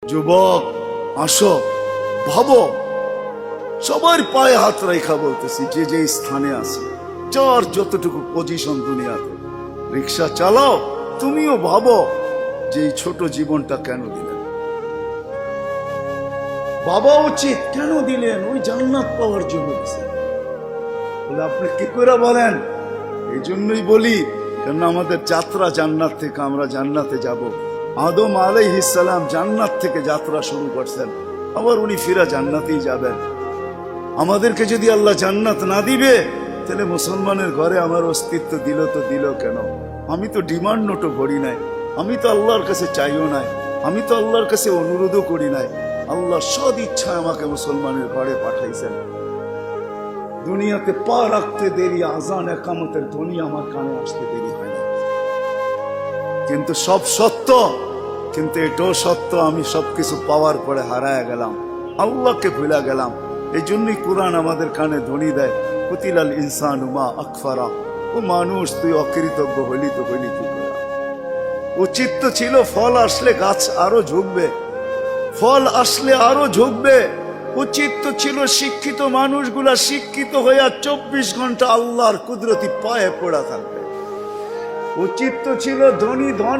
যুবক আসো, ভাবো, সবার পায়ে হাত রেখা বলতেছি, যে যে স্থানে আছে, যার যতটুকু পজিশন দুনিয়াতে, রিক্সা চালাও, তুমিও ভাবো যে এই ছোট জীবনটা কেন দিলেন। বাবা উচিত কেন দিলেন? ওই জান্নাত পাওয়ার জন্য দিলেন। বলে আপনি কি করে বলেন? এই জন্যই বলি, কেন আমাদের যাত্রা জান্নাত থেকে, আমরা জান্নাতে যাব। আদম আলাইহিস সালাম জান্নাত থেকে যাত্রা শুরু করছেন, আবার উনি ফিরা জান্নাতেই যাবেন। আমাদেরকে যদি আল্লাহ জান্নাত না দিবে, তাহলে মুসলমানের ঘরে আমার অস্তিত্ব দিল তো দিল কেন? আমি তো ডিমান্ড নোটও করি নাই, আমি তো আল্লাহর কাছে চাইও নাই, আমি তো আল্লাহর কাছে অনুরোধও করি নাই। আল্লাহ সদ ইচ্ছায় আমাকে মুসলমানের ঘরে পাঠাইছেন। দুনিয়াতে পা রাখতে দেরি, আজান একামতের ধ্বনি আমার কানে আসতে দেরি হয় না। কিন্তু সব সত্য, কিন্তু এটাও সত্য, আমি সবকিছু পাওয়ার পরে হারায় গেলাম, আল্লাহকে ভুলে গেলাম। এই জন্যই কোরআন আমাদের কানে ধ্বনি দেয়, কুতিলাল ইনসানু মা আকফারা। ও মানুষ, তুই অকৃতজ্ঞ হইলি তো হইলি কি করে? উচিত তো ছিল ফল আসলে গাছ আরো ঝুঁকবে, ফল আসলে আরো ঝুঁকবে। উচিত তো ছিল শিক্ষিত মানুষগুলা শিক্ষিত হইয়া 24 ঘন্টা আল্লাহর কুদরতি পায়ে পড়া থাকবে। উচিত তো ছিল ধনী ধন